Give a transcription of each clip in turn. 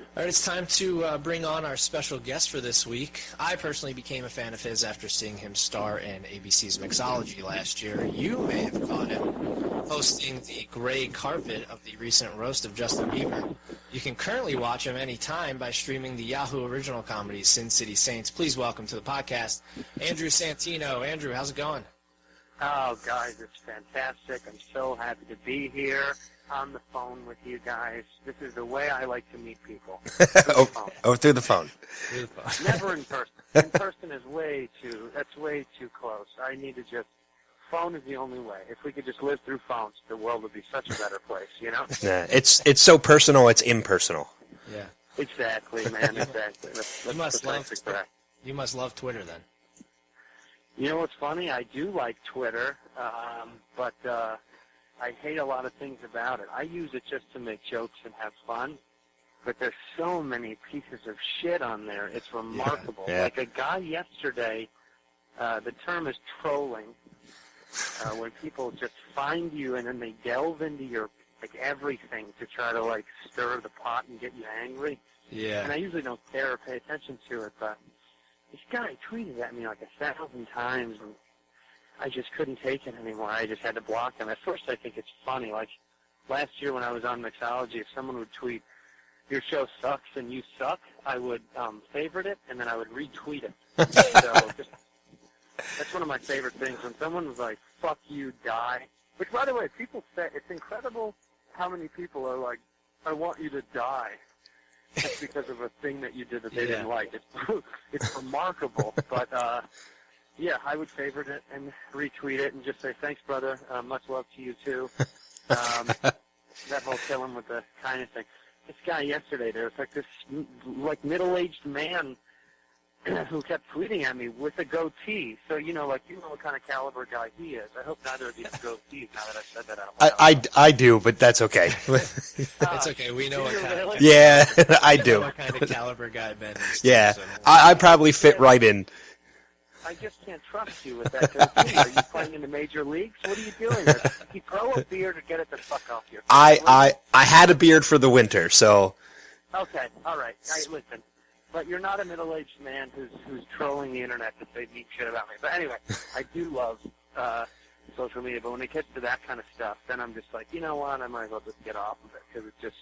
All right, it's time to bring on our special guest for this week. I personally became a fan of his after seeing him star in ABC's Mixology last year. You may have caught him hosting the gray carpet of the recent roast of Justin Bieber. You can currently watch him anytime by streaming the Yahoo original comedy Sin City Saints. Please welcome to the podcast, Andrew Santino. Andrew, how's it going? Oh, guys, it's fantastic. I'm so happy to be here on the phone with you guys. This is the way I like to meet people. Through the phone. Through the phone. Never in person. In person is way too close. I need to just, phone is the only way. If we could just live through phones, the world would be such a better place, you know? Yeah, it's so personal, it's impersonal. Yeah. Exactly, man, exactly. You must love Twitter then. You know what's funny? I do like Twitter, but I hate a lot of things about it. I use it just to make jokes and have fun, but there's so many pieces of shit on there. It's remarkable. Yeah. Like a guy yesterday, the term is trolling, when people just find you and then they delve into your, like, everything to try to, like, stir the pot and get you angry. Yeah. And I usually don't care or pay attention to it, but this guy tweeted at me like 1,000 times, and I just couldn't take it anymore. I just had to block him. At first, I think it's funny. Like, last year when I was on Mixology, if someone would tweet, "Your show sucks and you suck," I would favorite it, and then I would retweet it. That's one of my favorite things. When someone was like, "Fuck you, die," which, by the way, people say, it's incredible how many people are like, "I want you to die." That's because of a thing that you did that they didn't like. It's remarkable, but yeah, I would favorite it and retweet it and just say, "Thanks, brother. Much love to you too." That whole kill him with the kindness thing. This guy yesterday, there was like this middle-aged man who kept tweeting at me with a goatee. So you know what kind of caliber guy he is. I hope neither of you have goatees now that I've said that out loud. I do, but that's okay. It's okay. We know what kind of Yeah, I do. What kind of caliber guy Ben is. Yeah, So I probably fit right in. I just can't trust you with that goatee. Are you playing in the major leagues? What are you doing? You grow a beard or get it the fuck off your face. I had a beard for the winter, so. Okay, all right. Listen. But you're not a middle-aged man who's trolling the internet to say mean shit about me. But anyway, I do love social media. But when it gets to that kind of stuff, then I'm just like, you know what? I might as well just get off of it because it's just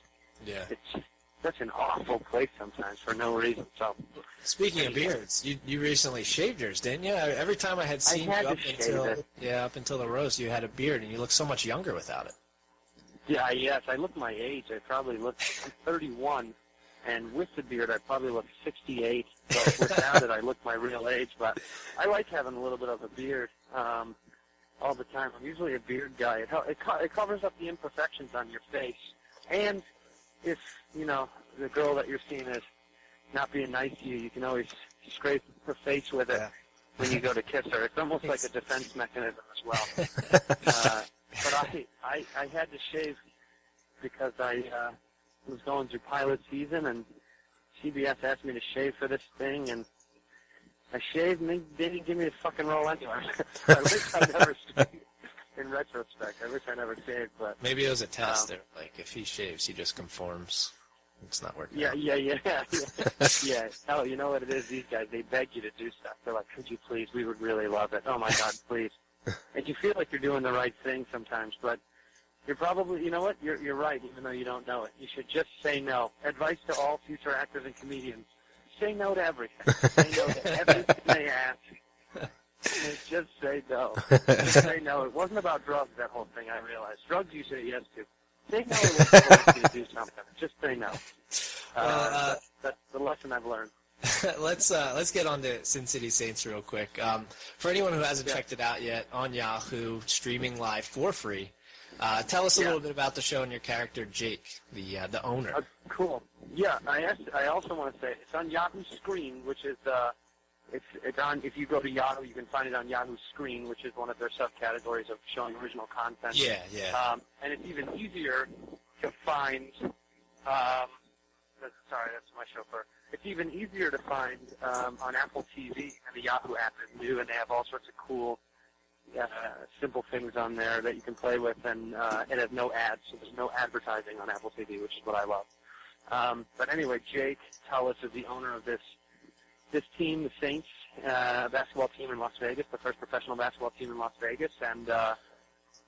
such an awful place sometimes for no reason. So speaking of beards, you recently shaved yours, didn't you? Every time I had seen you up until the roast, you had a beard, and you look so much younger without it. Yeah, yes, I look my age. I probably look. I'm 31. And with the beard, I probably look 68, but without it, I look my real age. But I like having a little bit of a beard all the time. I'm usually a beard guy. It covers up the imperfections on your face. And if, you know, the girl that you're seeing is not being nice to you, you can always scrape her face with it when you go to kiss her. It's almost like a defense mechanism as well. But I had to shave because I was going through pilot season, and CBS asked me to shave for this thing, and I shaved, and they didn't give me the fucking role anyway. I wish I never shaved. In retrospect, I wish I never shaved, but maybe it was a test there. Like, if he shaves, he just conforms. It's not working out. Yeah. Hell, you know what it is? These guys, they beg you to do stuff. They're like, "Could you please? We would really love it. Oh, my God, please." And you feel like you're doing the right thing sometimes, but you're probably, you know what? You're right, even though you don't know it. You should just say no. Advice to all future actors and comedians: say no to everything. Say no to everything they ask. Just say no. Just say no. It wasn't about drugs, that whole thing, I realized. Drugs you say yes to. Say no when they ask you to do something. Just say no. That's the lesson I've learned. Let's get on to Sin City Saints real quick. For anyone who hasn't checked it out yet, on Yahoo, streaming live for free. Tell us a little bit about the show and your character, Jake, the owner. Cool. Yeah, I also want to say it's on Yahoo Screen, which is it's on. If you go to Yahoo, you can find it on Yahoo Screen, which is one of their subcategories of showing original content. Yeah. And it's even easier to find. Sorry, that's my chauffeur. It's even easier to find on Apple TV, and the Yahoo app is new, and they have all sorts of cool, simple things on there that you can play with, and it has no ads, so there's no advertising on Apple TV, which is what I love. But anyway, Jake Tullis is the owner of this team, the Saints basketball team in Las Vegas, the first professional basketball team in Las Vegas, and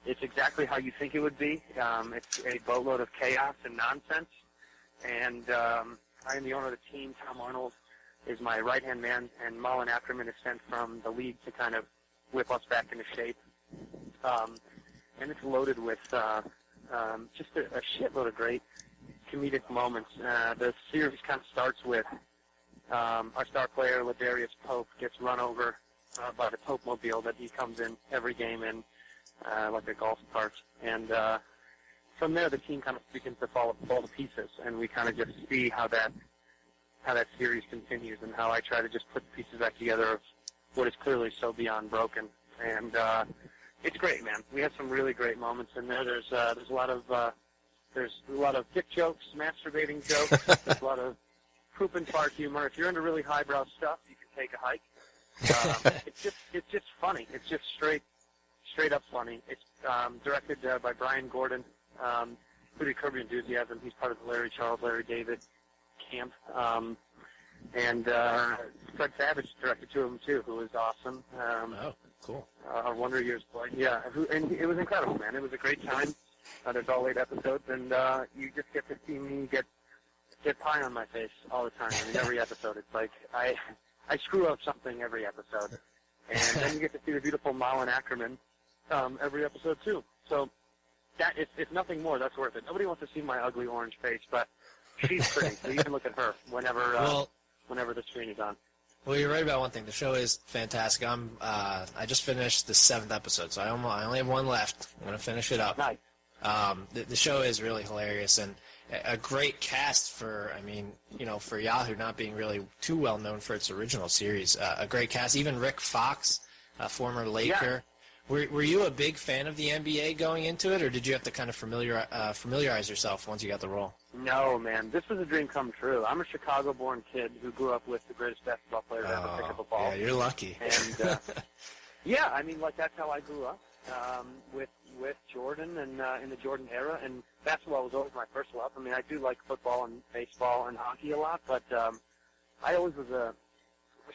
it's exactly how you think it would be. It's a boatload of chaos and nonsense, and I am the owner of the team. Tom Arnold is my right-hand man, and Mullen Ackerman is sent from the league to kind of whip us back into shape. And it's loaded with just a shitload of great comedic moments. The series kind of starts with our star player, Ladarius Pope, gets run over by the Pope Mobile that he comes in every game in, like a golf cart. And from there, the team kind of begins to fall to pieces, and we kind of just see how that series continues and how I try to just put the pieces back together of what is clearly so beyond broken. And it's great, man. We have some really great moments in there. There's a lot of dick jokes, masturbating jokes. There's a lot of poop and fart humor. If you're into really highbrow stuff, you can take a hike. It's just funny. It's just straight up funny. It's directed by Brian Gordon, who did Curb Your Enthusiasm. He's part of the Larry David camp. And Fred Savage directed two of them too, who was awesome. Oh, cool. Our Wonder Years boy, yeah. And it was incredible, man. It was a great time. There's all 8 episodes, and you just get to see me get pie on my face all the time. I mean, every episode, it's like I screw up something every episode, and then you get to see the beautiful Mullen Ackerman every episode too. So that if nothing more, that's worth it. Nobody wants to see my ugly orange face, but she's pretty. So you can look at her whenever the screen is on. Well, you're right about one thing. The show is fantastic. I just finished the 7th episode, so I only have one left. I'm going to finish it up. Nice. The show is really hilarious and a great cast for Yahoo not being really too well known for its original series. A great cast. Even Rick Fox, a former Laker. Yeah. Were you a big fan of the NBA going into it, or did you have to kind of familiarize yourself once you got the role? No, man. This was a dream come true. I'm a Chicago-born kid who grew up with the greatest basketball player to ever pick up a ball. Yeah, you're lucky. And yeah, I mean, like that's how I grew up with Jordan and in the Jordan era. And basketball was always my first love. I mean, I do like football and baseball and hockey a lot, but I always was a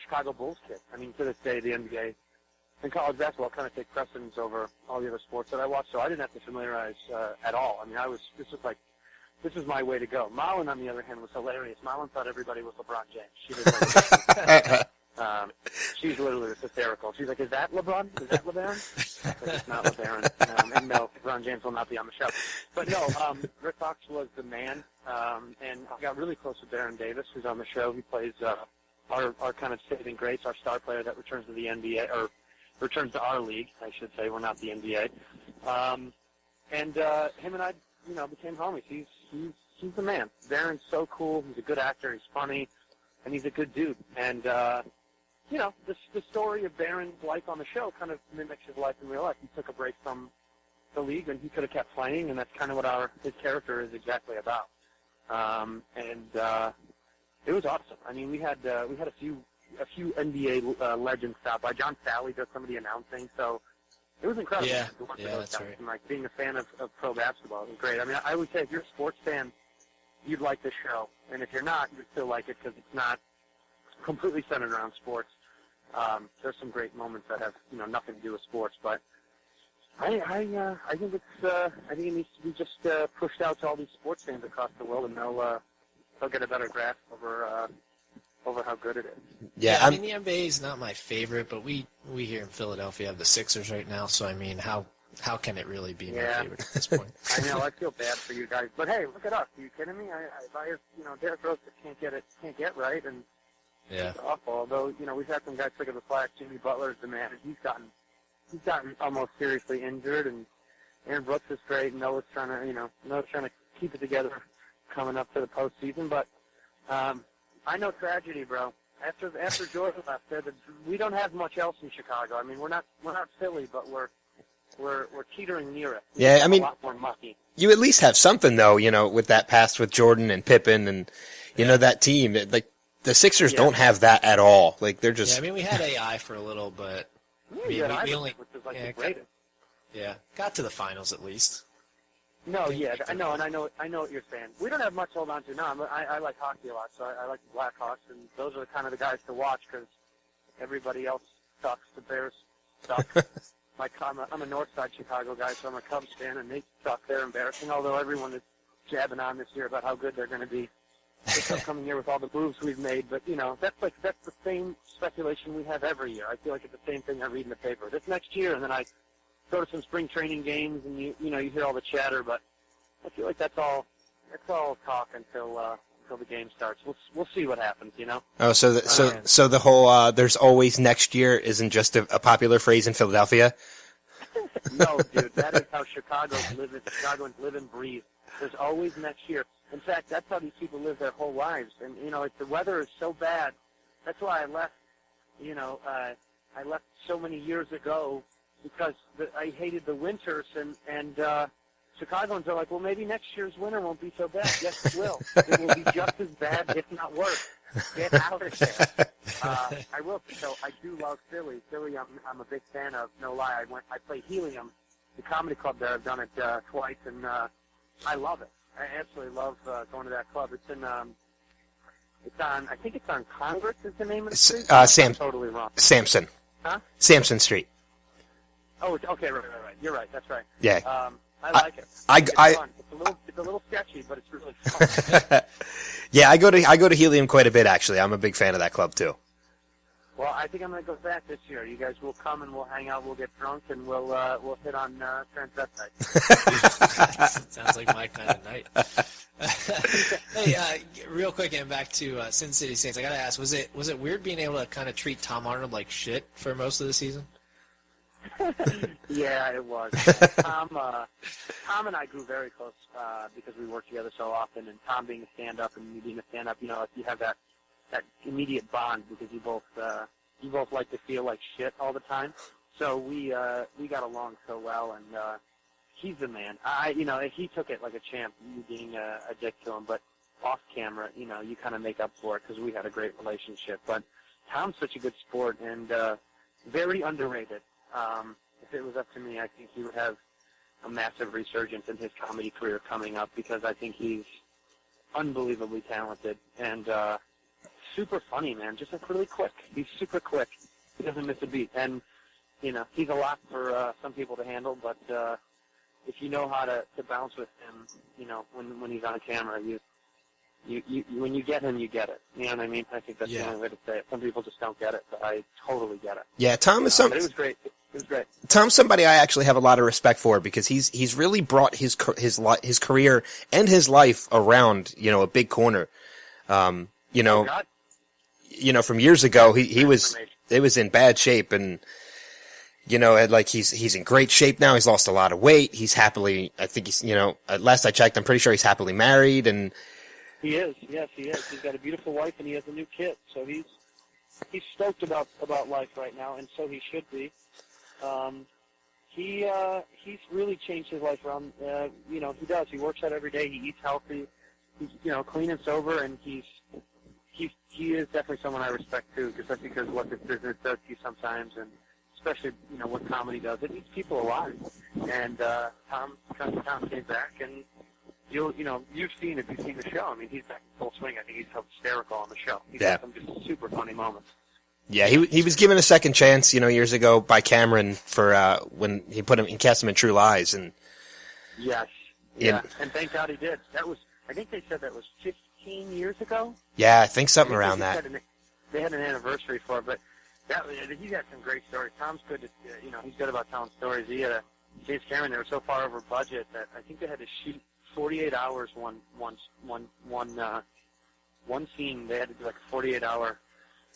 Chicago Bulls kid. I mean, to this day, the NBA and college basketball kind of take precedence over all the other sports that I watch, so I didn't have to familiarize at all. I mean, this was my way to go. Mullen, on the other hand, was hilarious. Mullen thought everybody was LeBron James. She didn't she's literally hysterical. She's like, is that LeBron? Is that LeBaron? Like, it's not LeBaron. And no, LeBron James will not be on the show. But no, Rick Fox was the man, and I got really close with Baron Davis, who's on the show. He plays our kind of saving grace, our star player that returns to the NBA, or returns to our league, I should say. We're not the NBA. And him and I, became homies. He's the man. Baron's so cool. He's a good actor. He's funny, and he's a good dude. And the story of Baron's life on the show kind of mimics his life in real life. He took a break from the league, and he could have kept playing, and that's kind of what his character is exactly about. It was awesome. I mean, we had a few NBA legends stop by. John Sally does some of the announcing, so it was incredible. Yeah, to watch yeah, those that's guys. right. And, like, being a fan of pro basketball was great. I mean, I would say if you're a sports fan, you'd like this show, and if you're not, you'd still like it because it's not completely centered around sports. There's some great moments that have nothing to do with sports, but I think it needs to be just pushed out to all these sports fans across the world, and they'll get a better grasp over how good it is. Yeah, I mean, the NBA is not my favorite, but we here in Philadelphia have the Sixers right now, so I mean, how can it really be my favorite at this point? I know, I feel bad for you guys, but hey, look at us. Are you kidding me? If I have, Derrick Rose can't get right, and yeah, it's awful. Although we've had some guys pick up the slack. Jimmy Butler's the man, and he's gotten almost seriously injured, and Aaron Brooks is great, and Noah's trying to keep it together coming up to the postseason, but. I know tragedy, bro. After Jordan left, we don't have much else in Chicago. I mean, we're not Philly, but we're teetering near it. Yeah, I mean, a lot more mucky. You at least have something though, with that past with Jordan and Pippen and that team. Like the Sixers don't have that at all. Like they're just. Yeah, I mean, we had AI for a little, but we only which is like the greatest. Yeah, got to the finals at least. No, yeah, I know, and I know what you're saying. We don't have much to hold on to now. I like hockey a lot, so I like the Blackhawks, and those are kind of the guys to watch because everybody else sucks. The Bears suck. I'm a North Side Chicago guy, so I'm a Cubs fan, and they suck. They're embarrassing, although everyone is jabbing on this year about how good they're going to be this upcoming year with all the moves we've made. But, that's the same speculation we have every year. I feel like it's the same thing I read in the paper. This next year, and then I go to some spring training games, and you hear all the chatter, but I feel like that's all talk until the game starts. We'll see what happens, Oh, so the whole there's always next year isn't just a popular phrase in Philadelphia? No, dude, that is how Chicagoans live and breathe. There's always next year. In fact, that's how these people live their whole lives. And if the weather is so bad, that's why I left. I left so many years ago because I hated the winters, and Chicagoans are like, well, maybe next year's winter won't be so bad. Yes, it will. It will be just as bad, if not worse. Get out of there. I will. So I do love Philly. Philly, I'm a big fan of. No lie, I play Helium, the comedy club there. I've done it twice, and I love it. I absolutely love going to that club. It's in. It's on. I think it's on Congress. Is the name of the street? I'm totally wrong. Sampson. Huh? Sampson Street. Oh, okay, right. You're right. That's right. Yeah. I like it. It's fun. It's a little sketchy, but it's really fun. Yeah, I go to Helium quite a bit, actually. I'm a big fan of that club, too. Well, I think I'm going to go back this year. You guys will come and we'll hang out, we'll get drunk, and we'll hit on transvestites. Sounds like my kind of night. Hey, real quick, getting back to Sin City Saints, I got to ask, was it weird being able to kind of treat Tom Arnold like shit for most of the season? Yeah, it was. Tom and I grew very close because we worked together so often, and Tom being a stand-up and me being a stand-up, if you have that immediate bond because you both like to feel like shit all the time. So we got along so well, and he's the man. He took it like a champ, you being a dick to him, but off camera, you kind of make up for it because we had a great relationship. But Tom's such a good sport and very underrated. If it was up to me, I think he would have a massive resurgence in his comedy career coming up because I think he's unbelievably talented and super funny, man. Just like really quick. He's super quick. He doesn't miss a beat. And, he's a lot for some people to handle, but if you know how to bounce with him, when he's on camera, when you get him, you get it. You know what I mean? I think that's the only way to say it. Some people just don't get it, but I totally get it. Yeah, Tom is but it was great. It was great. Tom's somebody I actually have a lot of respect for because he's really brought his career and his life around, a big corner. From years ago, it was in bad shape and, he's in great shape now. He's lost a lot of weight. He's happily, I think he's, at last I checked, I'm pretty sure he's happily married and. He is. Yes, he is. He's got a beautiful wife and he has a new kid. So he's stoked about life right now, and so he should be. He's really changed his life around. He does. He works out every day. He eats healthy. He's clean and sober, and he is definitely someone I respect too, because what this business does to you sometimes, and especially what comedy does, it eats people alive. And Tom came back, and you've seen if you've seen the show. I mean, he's back in full swing. I think he's hysterical on the show. He's got some just super funny moments. Yeah, he was given a second chance, years ago by Cameron for when he cast him in True Lies, and yes, yeah, and thank God he did. I think they said that was 15 years ago. Yeah, I think something around that. They had an anniversary for it, but he's had some great stories. Tom's good at, he's good about telling stories. James Cameron, they were so far over budget that I think they had to shoot 48 hours one scene. They had to do like a 48-hour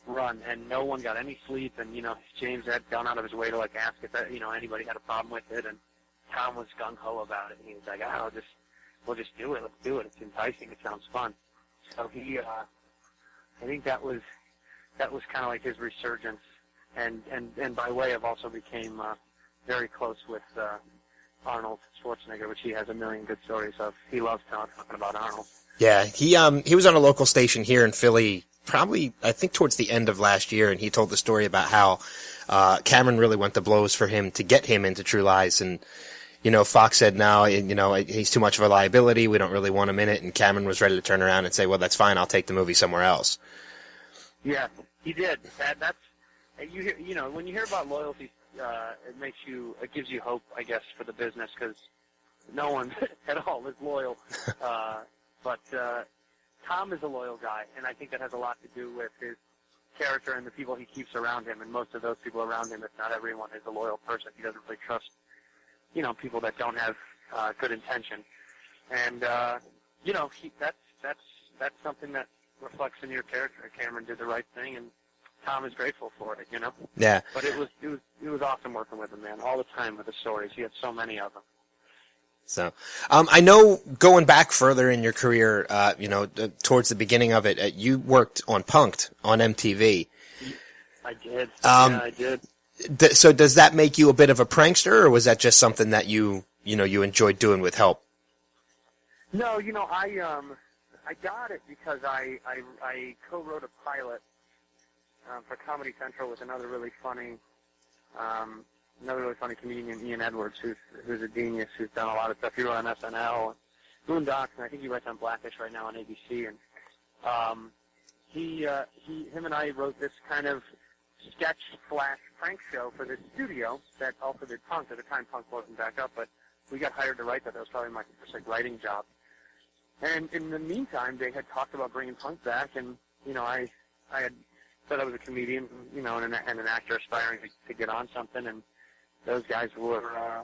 run, and no one got any sleep. And James had gone out of his way to ask if anybody had a problem with it, and Tom was gung ho about it. And he was like, we'll just do it. Let's do it. It's enticing. It sounds fun. So I think that was kind of like his resurgence, and by way of also became very close with Arnold Schwarzenegger, which he has a million good stories of. He loves talking about Arnold. Yeah, he was on a local station here in Philly, probably I think towards the end of last year, and he told the story about how Cameron really went to blows for him to get him into True Lies, and Fox said, no, he's too much of a liability. We don't really want him in it. And Cameron was ready to turn around and say, well, that's fine. I'll take the movie somewhere else. Yeah, he did. That's when you hear about loyalty, it gives you hope, I guess, for the business, because no one at all is loyal. But Tom is a loyal guy, and I think that has a lot to do with his character and the people he keeps around him. And most of those people around him, if not everyone, is a loyal person. He doesn't really trust, people that don't have good intention. And that's something that reflects in your character. Cameron did the right thing, and Tom is grateful for it. Yeah. But it was awesome working with him, man. All the time with the stories. He had so many of them. So, I know going back further in your career, towards the beginning of it, you worked on Punk'd on MTV. I did. I did. So does that make you a bit of a prankster, or was that just something that you enjoyed doing with help? No, I got it because I co-wrote a pilot for Comedy Central with another really funny comedian, Ian Edwards, who's a genius, who's done a lot of stuff. He wrote on SNL, Boondocks, and I think he writes on Blackish right now on ABC. And him and I wrote this kind of sketch/prank show for this studio that also did Punk'd. At the time, Punk'd wasn't back up, but we got hired to write that. That was probably my first writing job. And in the meantime, they had talked about bringing Punk'd back, and I had said I was a comedian, and an actor aspiring to get on something, and those guys were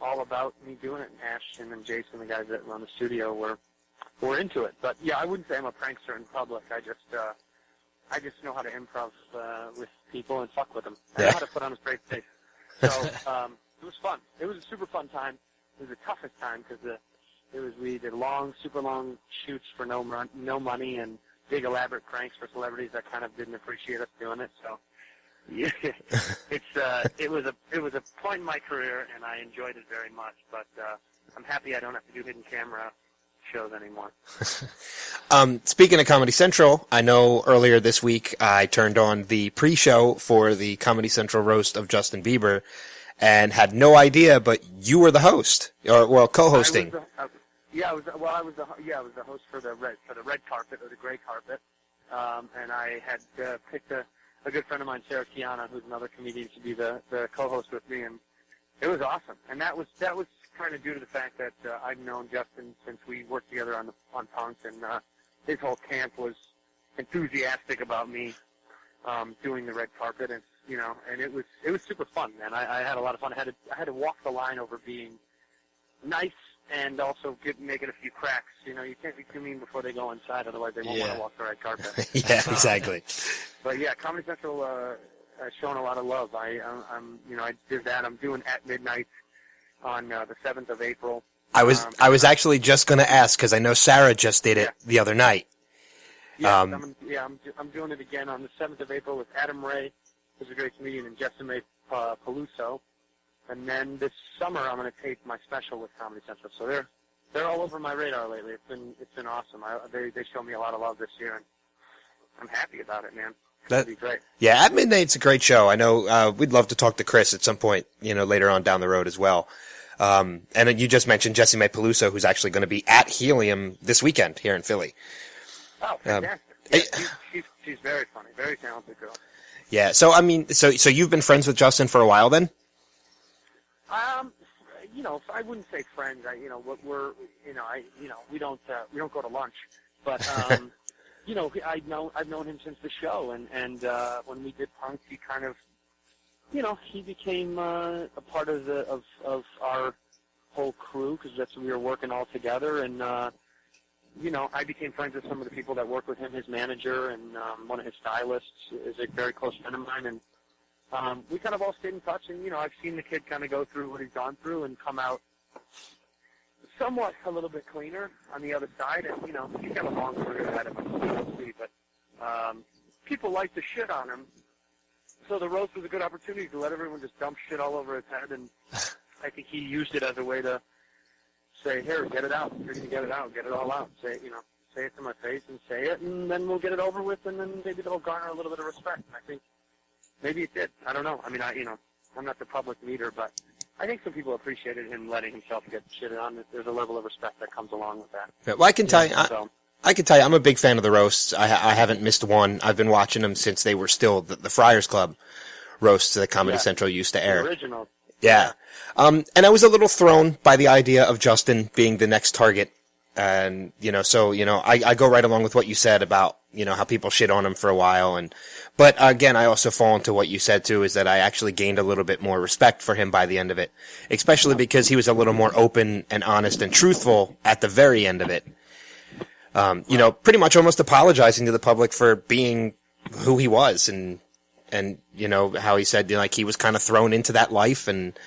all about me doing it. And Ashton and Jason, the guys that run the studio, were into it. But yeah, I wouldn't say I'm a prankster in public. I just know how to improv with people and fuck with them. I know how to put on a straight face. So it was fun. It was a super fun time. It was the toughest time because we did super long shoots for no money and big elaborate pranks for celebrities that kind of didn't appreciate us doing it. So yeah, it was a point in my career, and I enjoyed it very much. But I'm happy I don't have to do hidden camera shows anymore. Speaking of Comedy Central, I know earlier this week I turned on the pre-show for the Comedy Central roast of Justin Bieber, and had no idea, but you were the host, or co-hosting. I was the host for the red carpet, or the gray carpet, and I had picked a good friend of mine, Sarah Kiana, who's another comedian, to be the co-host with me, and it was awesome. And that was kind of due to the fact that I'd known Justin since we worked together on Punk'd, and his whole camp was enthusiastic about me doing the red carpet, and and it was super fun, man. I had a lot of fun. I had to walk the line over being nice and also making a few cracks. You can't be too mean before they go inside, otherwise they won't want to walk the red carpet. Yeah, exactly. But yeah, Comedy Central has shown a lot of love. I did that. I'm doing At Midnight on the 7th of April. I was actually just going to ask, because I know Sarah just did it the other night. Yeah, I'm doing it again on the 7th of April with Adam Ray, who's a great comedian, and Jessime Peluso. And then this summer I'm going to tape my special with Comedy Central. So they're all over my radar lately. It's been awesome. They show me a lot of love this year, and I'm happy about it, man. That'd be great. Yeah, At Midnight's a great show. I know we'd love to talk to Chris at some point, later on down the road as well. And then you just mentioned Jessime Peluso, who's actually going to be at Helium this weekend here in Philly. Oh, fantastic. She's very funny, very talented girl. Yeah, so I mean, so you've been friends with Justin for a while then? I wouldn't say friends. We don't go to lunch, but I've known him since the show, and when we did Punk'd, he kind of, he became a part of our whole crew, because that's when we were working all together, and I became friends with some of the people that work with him. His manager and one of his stylists is a very close friend of mine, and we kind of all stayed in touch, and, I've seen the kid kind of go through what he's gone through and come out somewhat a little bit cleaner on the other side, and, he's got a long career ahead of him, so we'll see, but people like to shit on him, so the roast was a good opportunity to let everyone just dump shit all over his head, and I think he used it as a way to say, here, get it out, you're going to get it out, get it all out, say it to my face and say it, and then we'll get it over with, and then maybe they'll garner a little bit of respect, and I think maybe it did. I don't know. I mean, I'm not the public meter, but I think some people appreciated him letting himself get shitted on. There's a level of respect that comes along with that. Yeah, well, I can tell you, So, I can tell you, I'm a big fan of the roasts. I haven't missed one. I've been watching them since they were still the Friars Club roasts that Comedy Central used to air. the original. Yeah. And I was a little thrown by the idea of Justin being the next target. And, I go right along with what you said about, how people shit on him for a while. But again, I also fall into what you said too, is that I actually gained a little bit more respect for him by the end of it, especially because he was a little more open and honest and truthful at the very end of it. Pretty much almost apologizing to the public for being who he was and how he said, he was kind of thrown into that life and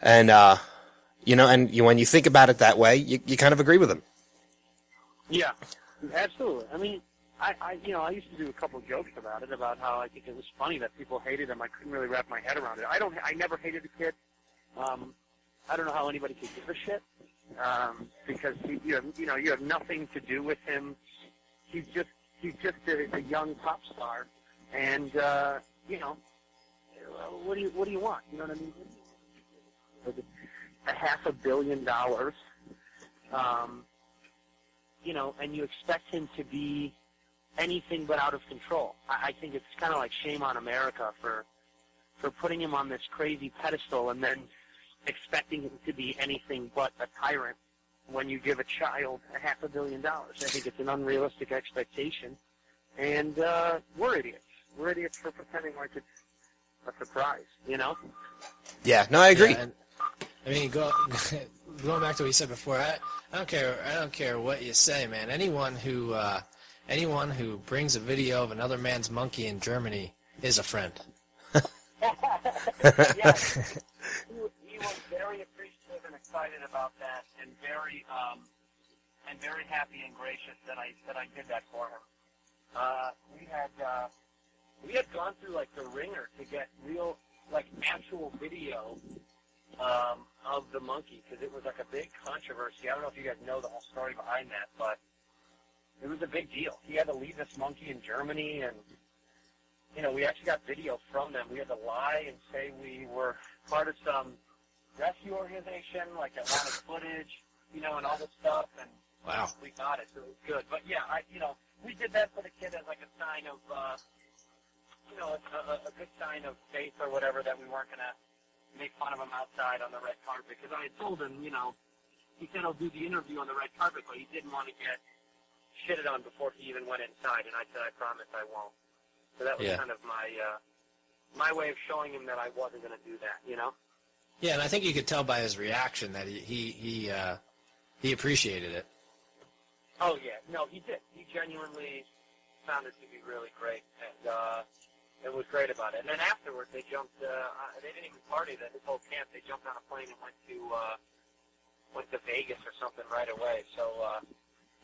when you think about it that way, you kind of agree with him. Yeah, absolutely. I mean, I used to do a couple jokes about it, about how I think it was funny that people hated him. I couldn't really wrap my head around it. I never hated the kid. I don't know how anybody could give a shit, because you have nothing to do with him. He's just a young pop star, and what do you want? You know what I mean? $500 million, and you expect him to be anything but out of control. I think it's kind of like shame on America for putting him on this crazy pedestal and then expecting him to be anything but a tyrant when you give a child $500 million. I think it's an unrealistic expectation, and we're idiots. We're idiots for pretending like it's a surprise, Yeah, no, I agree. Yeah, I mean, going back to what you said before, I don't care what you say, man. Anyone who brings a video of another man's monkey in Germany is a friend. Yes. He was very appreciative and excited about that, and very happy and gracious that I did that for him. We had gone through like the ringer to get real, like, actual video of the monkey, because it was like a big controversy. I don't know if you guys know the whole story behind that, but it was a big deal. He had to leave this monkey in Germany, and we actually got video from them. We had to lie and say we were part of some rescue organization, like that wanted footage, and all this stuff, and wow, we got it, so it was good. But yeah, we did that for the kid as like a sign of, a good sign of faith or whatever, that we weren't gonna make fun of him outside on the red carpet, because I had told him, he said he'll do the interview on the red carpet, but he didn't want to get shitted on before he even went inside, and I said, I promise I won't. So that was kind of my way of showing him that I wasn't going to do that, Yeah, and I think you could tell by his reaction that he appreciated it. Oh, yeah. No, he did. He genuinely found it to be really great, and it was great about it. And then afterwards, they jumped. They didn't even party. This whole camp. They jumped on a plane and went to Vegas or something right away. So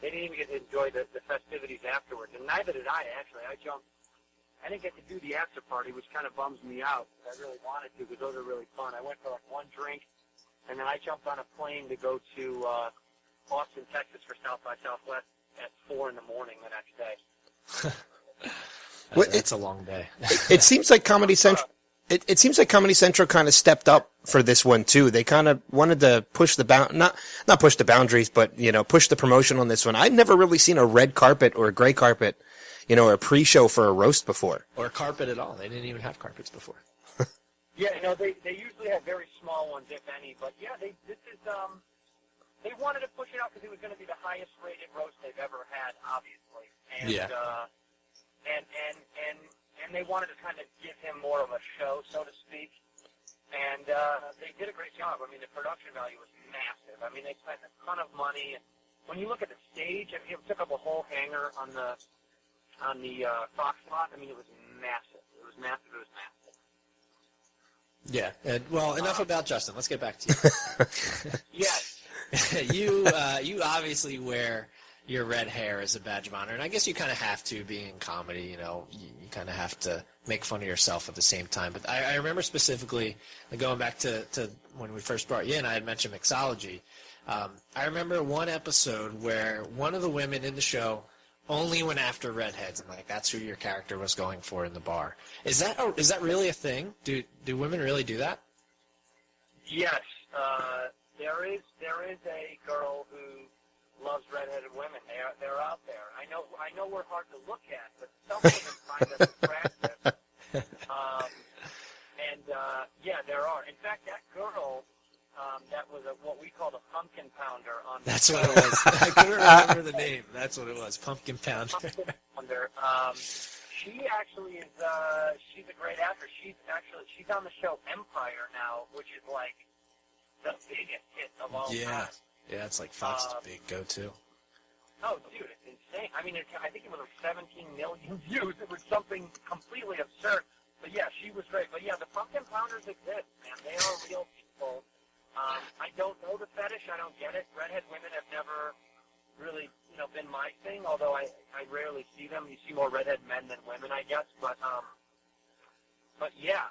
they didn't even get to enjoy the festivities afterwards. And neither did I, actually. I didn't get to do the after party, which kind of bums me out. I really wanted to, because those are really fun. I went for like one drink, and then I jumped on a plane to go to Austin, Texas for South by Southwest at 4 in the morning the next day. It's a long day. It seems like Comedy Central. It seems like Comedy Central kind of stepped up for this one too. They kind of wanted to push the not push the boundaries, but push the promotion on this one. I'd never really seen a red carpet or a gray carpet, or a pre-show for a roast before. Or a carpet at all. They didn't even have carpets before. Yeah, they usually have very small ones, if any. But yeah, they wanted to push it out because it was going to be the highest rated roast they've ever had, obviously. And, yeah. And they wanted to kind of give him more of a show, so to speak. And they did a great job. I mean, the production value was massive. I mean, they spent a ton of money. And when you look at the stage, I mean, it took up a whole hangar on the Fox lot. I mean, it was massive. It was massive. It was massive. Yeah. Well, enough about Justin. Let's get back to you. Yes. You obviously wear your red hair as a badge of honor, and I guess you kind of have to, being in comedy, you kind of have to make fun of yourself at the same time. But I remember specifically, going back to when we first brought you in, I had mentioned mixology. I remember one episode where one of the women in the show only went after redheads, and that's who your character was going for in the bar. Is that really a thing? Do women really do that? Yes, there is a girl who loves redheaded women. They're out there. I know we're hard to look at, but some women find us attractive. Yeah, there are. In fact, that girl, that was what we called a pumpkin pounder on. That's what it was. I couldn't remember the name. That's what it was. Pumpkin pounder. Pumpkin pounder. She actually is. She's a great actress. She's on the show Empire now, which is like the biggest hit of all time. Yeah, it's like Fox's big go-to. Oh, dude, it's insane. I mean, I think it was like 17 million views. It was something completely absurd. But yeah, she was great. But yeah, the pumpkin pounders exist, man. They are real people. I don't know the fetish. I don't get it. Redhead women have never really, been my thing. Although I rarely see them. You see more redhead men than women, I guess. But yeah.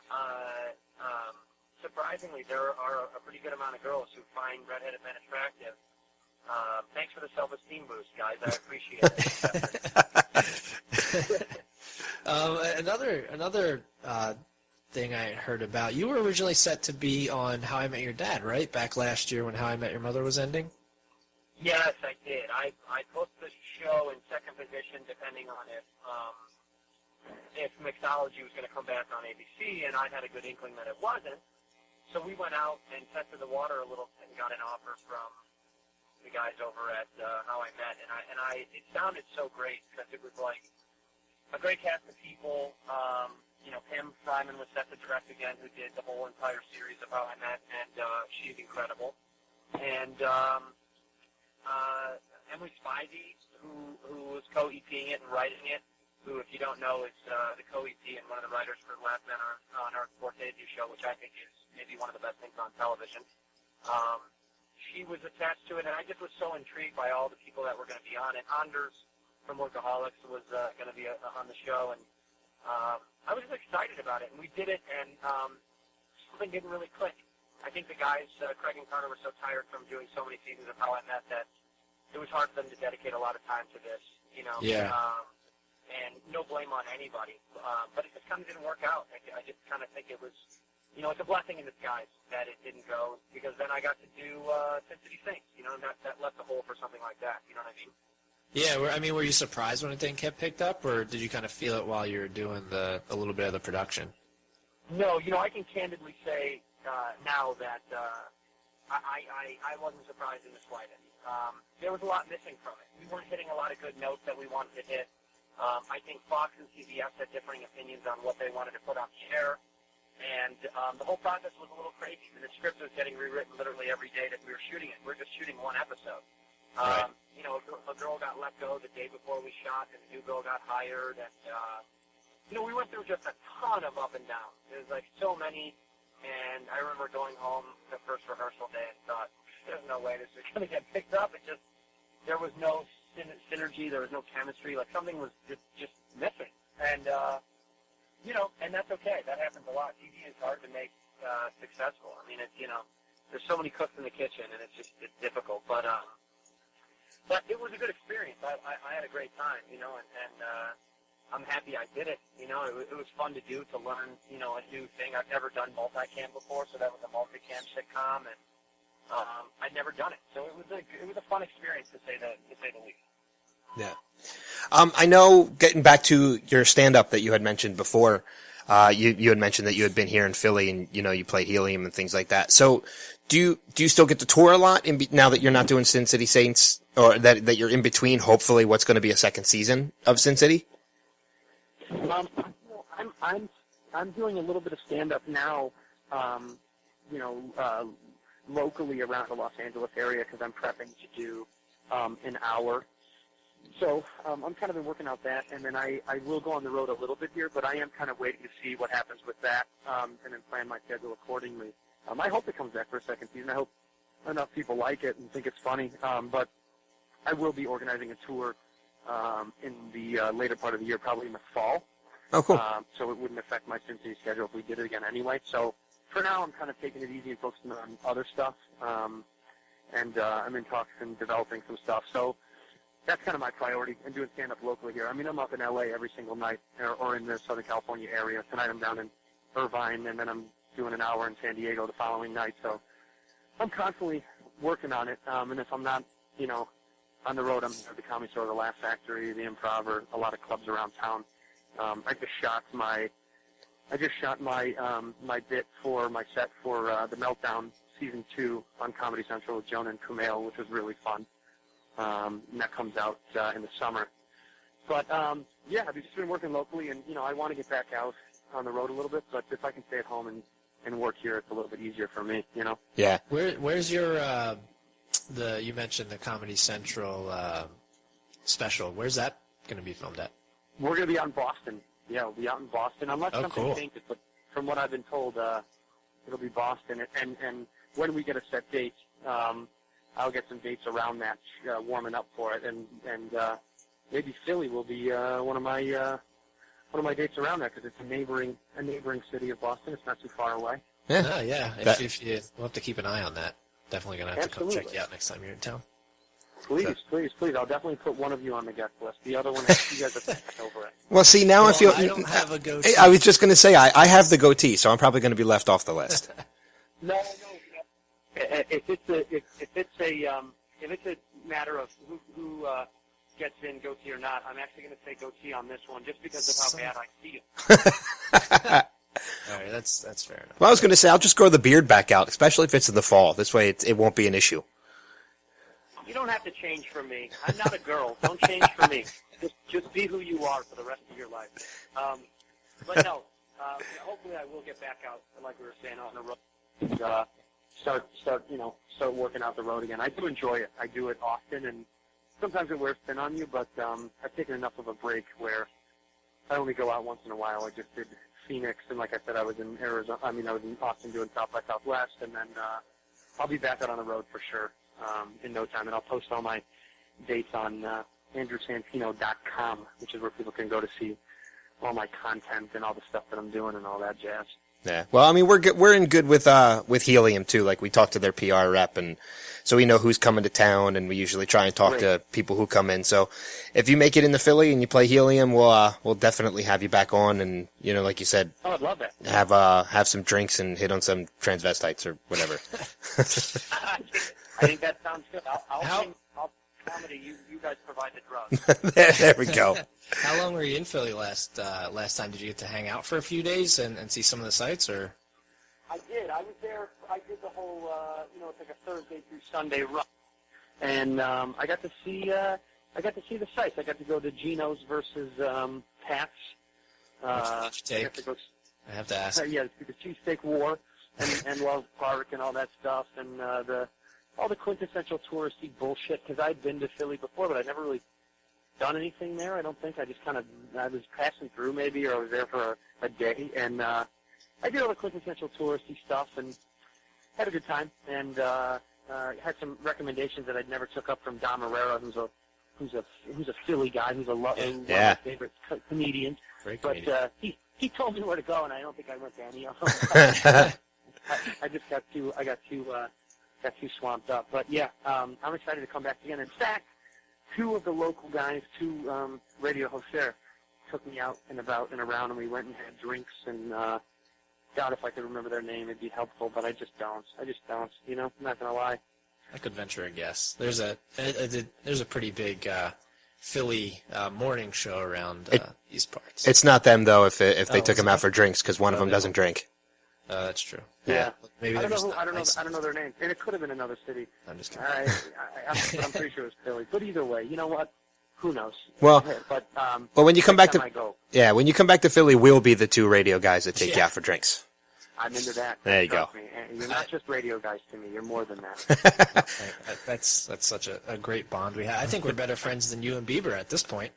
Surprisingly, there are a pretty good amount of girls who find redheaded men attractive. Thanks for the self-esteem boost, guys. I appreciate it. Another thing I heard about, you were originally set to be on How I Met Your Dad, right? Back last year when How I Met Your Mother was ending? Yes, I did. I booked the show in second position, depending on if mixology was going to come back on ABC, and I had a good inkling that it wasn't. So we went out and tested the water a little and got an offer from the guys over at How I Met, and it sounded so great because it was like a great cast of people. Pam Simon was set to direct again, who did the whole entire series of How I Met, and she's incredible. And Emily Spivey, who was co-EPing it and writing it, who, if you don't know, is the co-EP and one of the writers for Last Man on Earth Forte's new show, which I think is maybe one of the best things on television. She was attached to it, and I just was so intrigued by all the people that were going to be on it. Anders from Workaholics was going to be on the show, and I was just excited about it. And we did it, and something didn't really click. I think the guys, Craig and Connor, were so tired from doing so many seasons of How I Met that it was hard for them to dedicate a lot of time to this, Yeah. And no blame on anybody. But it just kind of didn't work out. I just kind of think it was, it's a blessing in disguise that it didn't go, because then I got to do Sin City Saints, and that left a hole for something like that, you know what I mean? Yeah, were you surprised when it didn't get picked up, or did you kind of feel it while you were doing a little bit of the production? No, I can candidly say now that I wasn't surprised in the slightest. There was a lot missing from it. We weren't hitting a lot of good notes that we wanted to hit. I think Fox and CBS had differing opinions on what they wanted to put on the air, and the whole process was a little crazy. I mean, the script was getting rewritten literally every day that we were shooting it. We were just shooting one episode. Right. A girl got let go the day before we shot, and a new girl got hired, and we went through just a ton of up and down. There's like so many, and I remember going home the first rehearsal day and thought, there's no way this is going to get picked up. There was no synergy, there was no chemistry, like something was just missing. And, and that's okay. That happens a lot. TV is hard to make successful. I mean, there's so many cooks in the kitchen, and it's difficult. But it was a good experience. I had a great time, and I'm happy I did it. It was fun to do, to learn, a new thing. I've never done multicam before, so that was a multicam sitcom, and I'd never done it. So it was a fun experience, to say the least. Yeah. I know, getting back to your stand-up that you had mentioned before, you had mentioned that you had been here in Philly and, you played Helium and things like that. So do you still get to tour a lot now that you're not doing Sin City Saints, or that you're in between, hopefully, what's going to be a second season of Sin City? I'm doing a little bit of stand-up now, locally around the Los Angeles area, because I'm prepping to do an hour. So I'm kind of been working out that, and then I will go on the road a little bit here, but I am kind of waiting to see what happens with that, and then plan my schedule accordingly. I hope it comes back for a second season. I hope enough people like it and think it's funny, but I will be organizing a tour in the later part of the year, probably in the fall. Oh, cool. So it wouldn't affect my Sin City schedule if we did it again anyway. So for now, I'm kind of taking it easy and focusing on other stuff, and I'm in talks and developing some stuff. So that's kind of my priority, and doing stand-up locally here. I mean, I'm up in L.A. every single night, or in the Southern California area. Tonight I'm down in Irvine, and then I'm doing an hour in San Diego the following night. So I'm constantly working on it. And if I'm not, on the road, I'm at the Comedy Store, the Laugh Factory, the Improv, or a lot of clubs around town. I just shot my my bit for my set for the Meltdown Season 2 on Comedy Central with Jonah and Kumail, which was really fun. And that comes out in the summer. But, I've just been working locally, and, I want to get back out on the road a little bit, but if I can stay at home and work here, it's a little bit easier for me, Yeah. Where's your, you mentioned the Comedy Central special. Where's that going to be filmed at? We're going to be out in Boston. Yeah, we'll be out in Boston, unless something changes, but from what I've been told, it'll be Boston. And when we get a set date, I'll get some dates around that, warming up for it, and maybe Philly will be one of my dates around there, because it's a neighboring city of Boston. It's not too far away. Yeah, we'll have to keep an eye on that. Definitely gonna have to come check you out next time you're in town. Please. I'll definitely put one of you on the guest list. The other one, you guys are taking over it. Well, see, now I feel... I don't have a goatee. I was just going to say, I have the goatee, so I'm probably going to be left off the list. No. If it's a matter of who gets in goatee or not, I'm actually going to say goatee on this one, just because of how bad I feel. All right, that's fair enough. Well, I was going to say, I'll just grow the beard back out, especially if it's in the fall. This way, it won't be an issue. You don't have to change for me. I'm not a girl. Don't change for me. Just be who you are for the rest of your life. But no, hopefully I will get back out, like we were saying, on the road. And, start working out the road again. I do enjoy it. I do it often, and sometimes it wears thin on you, but I've taken enough of a break where I only go out once in a while. I just did Phoenix, and like I said, I was in Arizona. I was in Austin doing South by Southwest, and then I'll be back out on the road for sure in no time, and I'll post all my dates on andrewsantino.com, which is where people can go to see all my content and all the stuff that I'm doing and all that jazz. Yeah. Well, I mean, we're in good with Helium too. Like, we talk to their PR rep, and so we know who's coming to town, and we usually try and talk to people who come in. So if you make it into Philly and you play Helium, we'll definitely have you back on, and like you said, I'd love that. Have some drinks and hit on some transvestites or whatever. I think that sounds good. I'll comedy. You guys provide the drugs. there we go. How long were you in Philly last time? Did you get to hang out for a few days and see some of the sites, or? I did. I was there. I did the whole, it's like a Thursday through Sunday run, and I got to see the sites. I got to go to Geno's versus Pat's. What did you take? I have to ask. Yeah, the cheesesteak war, and Love Park and all that stuff, and all the quintessential touristy bullshit. Because I'd been to Philly before, but I'd never really done anything there. I don't think. I just I was passing through maybe, or I was there for a day, and I did all the quintessential touristy stuff and had a good time, and had some recommendations that I'd never took up from Dom Herrera, who's a Philly guy, who's one of my favorite comedians. But he told me where to go, and I don't think I went to any of them. I just got too swamped up. But yeah, I'm excited to come back again. In fact, two of the local guys, two radio hosts there, took me out and about and around, and we went and had drinks. And God, if I could remember their name, it'd be helpful. But I just don't. I'm not gonna lie. I could venture a guess. There's a pretty big Philly morning show around these parts. It's not them though. If they took them out for drinks, because one of them doesn't drink. That's true. Yeah. Maybe I don't know their name, and it could have been another city. I'm just kidding. I'm pretty sure it was Philly. But either way, you know what? Who knows? Well, but when you come back when you come back to Philly, we'll be the two radio guys that take you out for drinks. I'm into that. There you go. Me. And you're not just radio guys to me. You're more than that. That's such a great bond we have. I think we're better friends than you and Bieber at this point.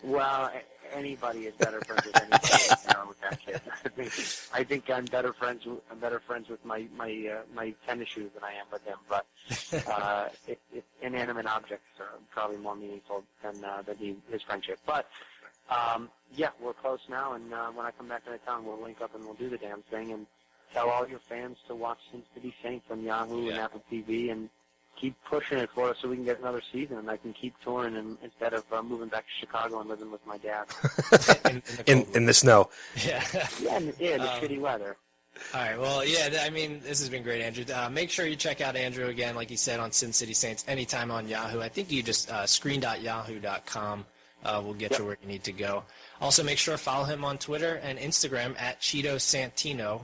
Well, anybody is better friends with anybody with that kid. I think I'm better friends with my tennis shoes than I am with him. But inanimate objects are probably more meaningful than his friendship. But yeah, we're close now, and when I come back to town, we'll link up and we'll do the damn thing and tell all your fans to watch Sins to be Saints on Yahoo and Apple TV and keep pushing it for us so we can get another season and I can keep touring instead of moving back to Chicago and living with my dad. in the snow. Yeah. Yeah, in the shitty weather. All right. Well, yeah. I mean, this has been great, Andrew. Make sure you check out Andrew again, like he said, on Sin City Saints anytime on Yahoo. I think you just screen.yahoo.com will get you where you need to go. Also, make sure to follow him on Twitter and Instagram at Cheeto Santino.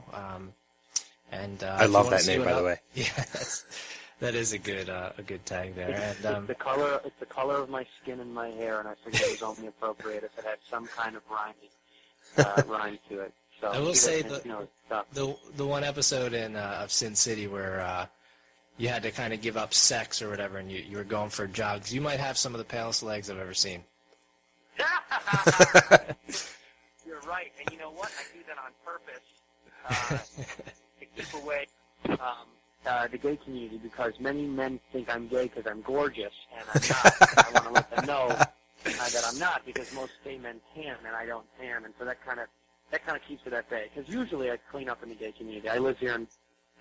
I love that name, by the way. Yeah, that is a good tag there. And It's the color of my skin and my hair, and I figured it was only appropriate if it had some kind of rhyme to it. So I will say the the one episode of Sin City where you had to kind of give up sex or whatever, and you were going for jogs. You might have some of the palest legs I've ever seen. You're right, and you know what? I do that on purpose to keep away the gay community, because many men think I'm gay because I'm gorgeous, and I'm not. I want to let them know that I'm not, because most gay men tan, and I don't tan, and so that kind of keeps it at bay. Because usually I clean up in the gay community. I live here in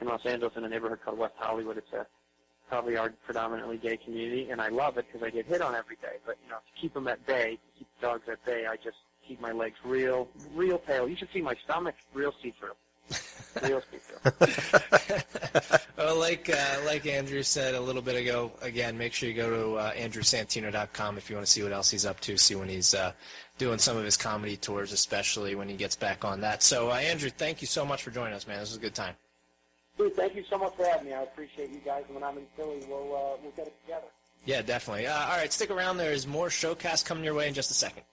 Los Angeles in a neighborhood called West Hollywood. It's probably our predominantly gay community, and I love it because I get hit on every day. But to keep them at bay, to keep dogs at bay, I just keep my legs real pale. You should see my stomach, real see-through. Real see-through. Well, like Andrew said a little bit ago, again, make sure you go to andrewsantino.com if you want to see what else he's up to, see when he's doing some of his comedy tours, especially when he gets back on that. So, Andrew, thank you so much for joining us, man. This was a good time. Dude, thank you so much for having me. I appreciate you guys. When I'm in Philly, we'll get it together. Yeah, definitely. All right, stick around. There's more Showcast coming your way in just a second.